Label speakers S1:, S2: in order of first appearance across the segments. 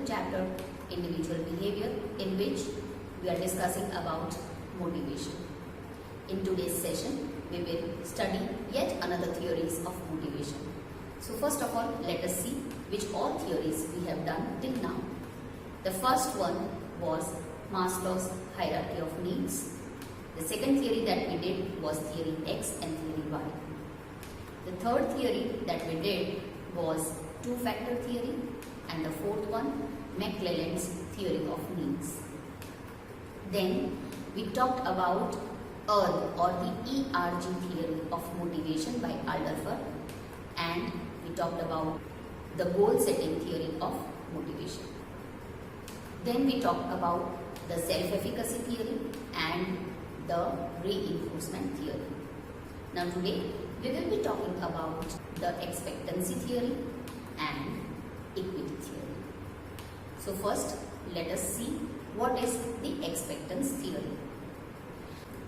S1: chapter, Individual Behavior, in which we are discussing about motivation. In today's session, we will study yet another theories of motivation. So first of all, let us see which all theories we have done till now. The first one was Maslow's hierarchy of needs. The second theory that we did was theory X and theory Y. The third theory that we did was two-factor theory, and the fourth one, McClelland's theory of needs. Then we talked about ERG or the ERG theory of motivation by Alderfer, and we talked about the goal-setting theory of motivation. Then we talked about the self-efficacy theory and the reinforcement theory. Now today we will be talking about the expectancy theory and equity theory. So first let us see what is the expectance theory.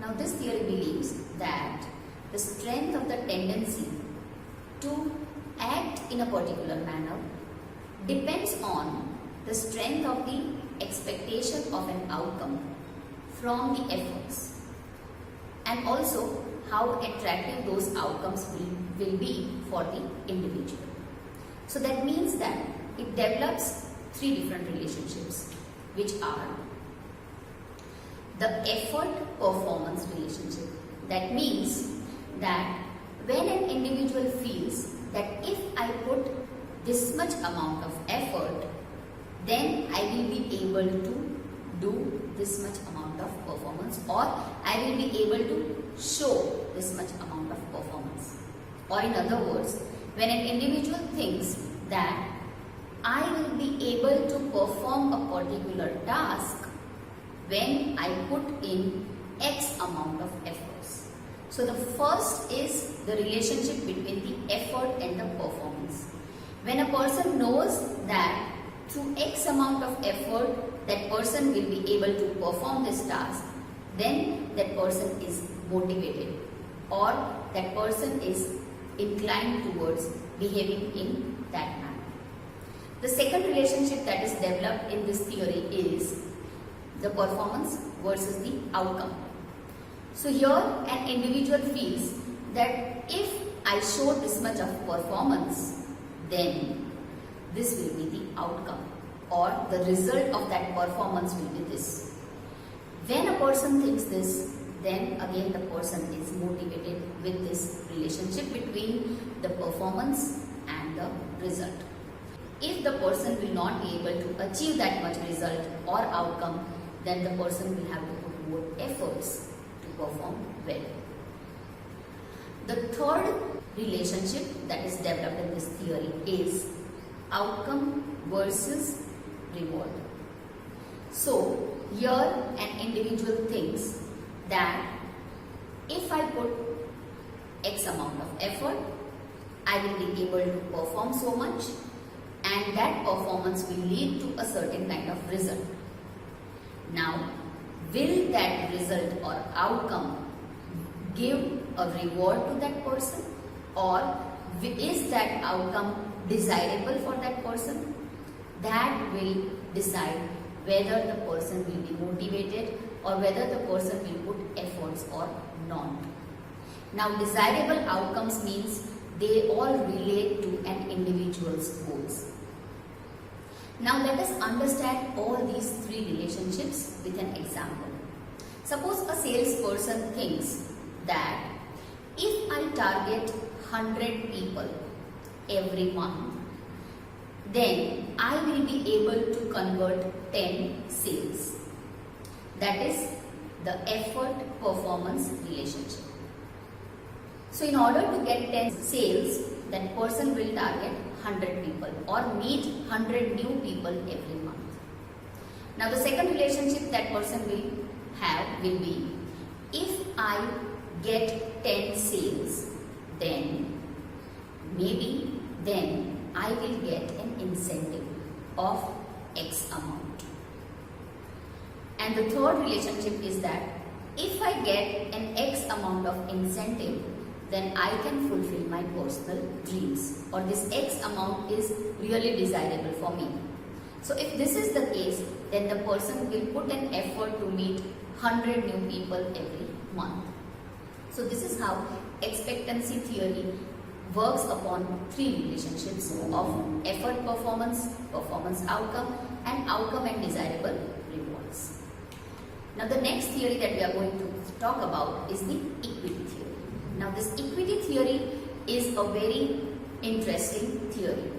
S1: Now this theory believes that the strength of the tendency to act in a particular manner depends on the strength of the expectation of an outcome from the efforts, and also how attractive those outcomes will be for the individual. So that means that it develops three different relationships, which are the effort-performance relationship. That means that when an individual feels that if I put this much amount of effort, then I will be able to do this much amount of performance, or I will be able to show this much amount of performance. Or in other words, when an individual thinks that I will be able to perform a particular task when I put in X amount of efforts. So the first is the relationship between the effort and the performance. When a person knows that through X amount of effort that person will be able to perform this task, then that person is motivated, or that person is inclined towards behaving in that manner. The second relationship that is developed in this theory is the performance versus the outcome. So here an individual feels that if I show this much of performance, then this will be the outcome, or the result of that performance will be this. When a person thinks this, then again the person is motivated with this relationship between the performance and the result. If the person will not be able to achieve that much result or outcome, then the person will have to put more efforts to perform well. The third relationship that is developed in this theory is outcome versus reward. So here an individual thinks that if I put X amount of effort, I will be able to perform so much, and that performance will lead to a certain kind of result. Now, will that result or outcome give a reward to that person, or is that outcome desirable for that person? That will decide whether the person will be motivated or whether the person will put efforts or not. Now, desirable outcomes means they all relate to an individual's goals. Now, let us understand all these three relationships with an example. Suppose a salesperson thinks that if I target 100 people every month, then I will be able to convert 10 sales. That is the effort-performance relationship. So in order to get 10 sales, that person will target 100 people or meet 100 new people every month. Now the second relationship that person will have will be, if I get 10 sales, then maybe then I will get an incentive of X amount. And the third relationship is that if I get an X amount of incentive, then I can fulfill my personal dreams, or this X amount is really desirable for me. So if this is the case, then the person will put an effort to meet 100 new people every month. So this is how expectancy theory works upon three relationships of effort performance, performance outcome, and outcome and desirable rewards. Now the next theory that we are going to talk about is the equity theory. Now this equity theory is a very interesting theory.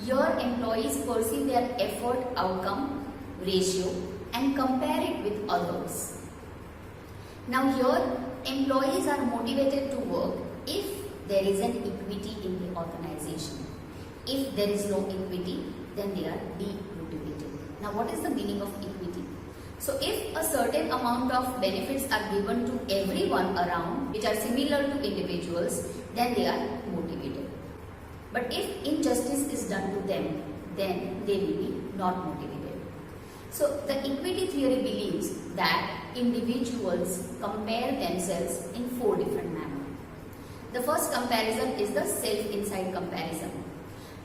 S1: Your employees perceive their effort outcome ratio and compare it with others. Now here employees are motivated to work if there is an equity in the organization. If there is no equity, then they are demotivated. Now what is the meaning of equity? So if a certain amount of benefits are given to everyone around which are similar to individuals, then they are motivated. But if injustice is done to them, then they will be not motivated. So the equity theory believes that individuals compare themselves in four different manners. The first comparison is the self-inside comparison.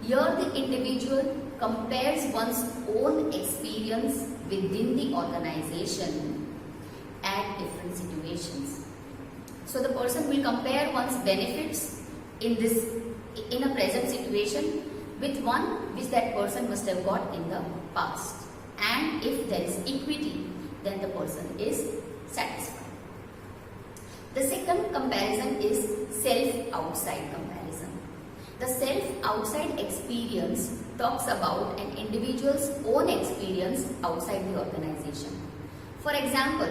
S1: Here the individual compares one's own experience within the organization at different situations. So the person will compare one's benefits in a present situation with one which that person must have got in the past. And if there is equity, then the person is satisfied. The second comparison is self-outside comparison. The self-outside experience talks about an individual's own experience outside the organization. For example,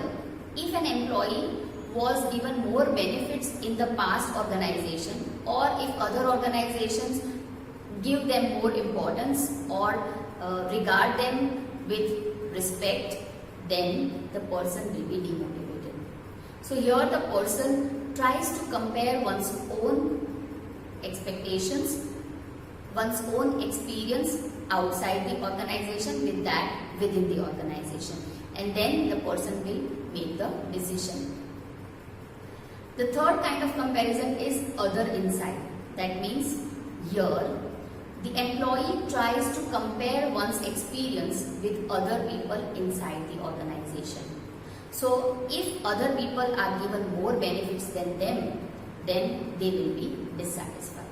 S1: if an employee was given more benefits in the past organization, or if other organizations give them more importance or regard them with respect, then the person will be demotivated. So here the person tries to compare one's own expectations, one's own experience outside the organization with that within the organization, and then the person will make the decision. The third kind of comparison is other inside. That means here the employee tries to compare one's experience with other people inside the organization. So if other people are given more benefits than them, then they will be dissatisfied.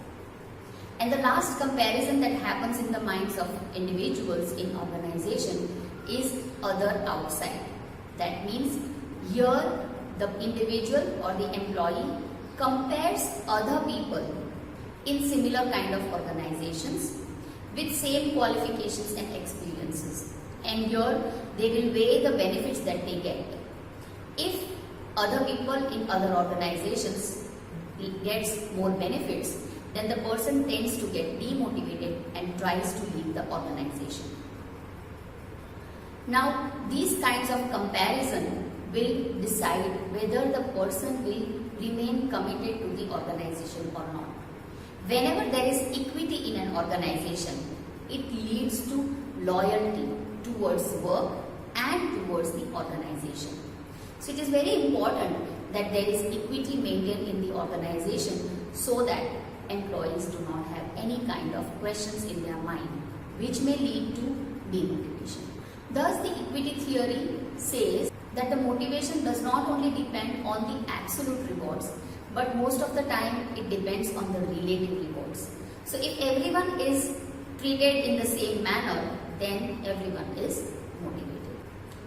S1: And the last comparison that happens in the minds of individuals in organization is other outside. That means here the individual or the employee compares other people in similar kind of organizations with same qualifications and experiences, and here they will weigh the benefits that they get. If other people in other organizations gets more benefits, then the person tends to get demotivated and tries to leave the organization. Now these kinds of comparison will decide whether the person will remain committed to the organization or not. Whenever there is equity in an organization, it leads to loyalty towards work and towards the organization. So it is very important that there is equity maintained in the organization so that employees do not have any kind of questions in their mind which may lead to demotivation. Thus the equity theory says that the motivation does not only depend on the absolute rewards, but most of the time it depends on the relative rewards. So if everyone is treated in the same manner, then everyone is motivated.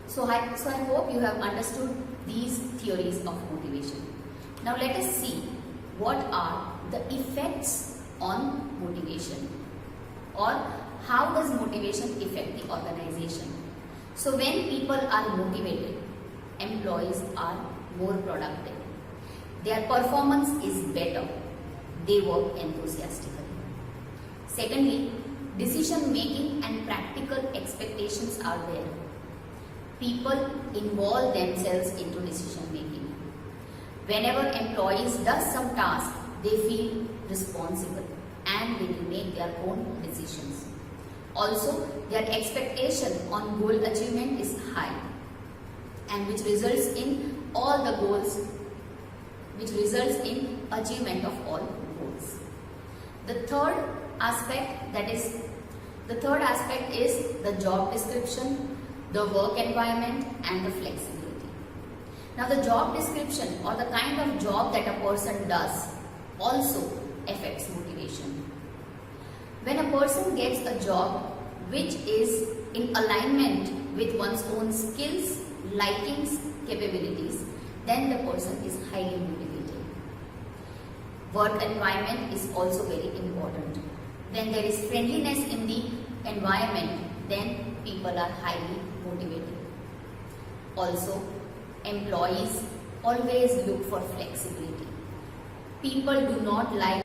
S1: So I hope you have understood these theories of motivation. Now let us see what are the effects on motivation, or how does motivation affect the organization. So when people are motivated, employees are more productive. Their performance is better. They work enthusiastically. Secondly, decision making and practical expectations are there. People involve themselves into decision making. Whenever employees does some task, they feel responsible and they will make their own decisions. Also, their expectation on goal achievement is high, and which results in all the goals, which results in achievement of all goals. The third aspect, that is The third aspect is the job description, the work environment and the flexibility. Now the job description or the kind of job that a person does also affects motivation. When a person gets a job which is in alignment with one's own skills, likings, capabilities, then the person is highly motivated. Work environment is also very important. When there is friendliness in the environment, then people are highly motivated. Also, employees always look for flexibility. People do not like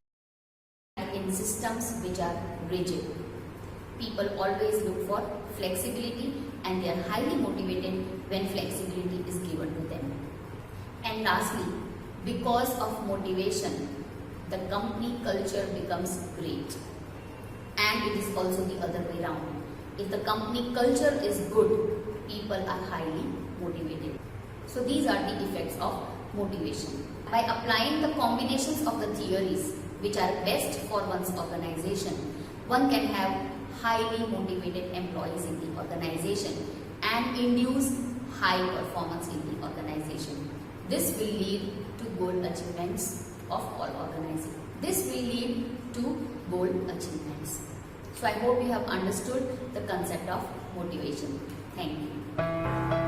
S1: in systems which are rigid. People always look for flexibility and they are highly motivated when flexibility is given to them. And lastly, because of motivation, the company culture becomes great. And it is also the other way around. If the company culture is good, people are highly motivated. So these are the effects of motivation. By applying the combinations of the theories which are best for one's organization, one can have highly motivated employees in the organization and induce high performance in the organization. This will lead to goal achievements of all organizations. This will lead to goal achievements. So I hope you have understood the concept of motivation. Thank you.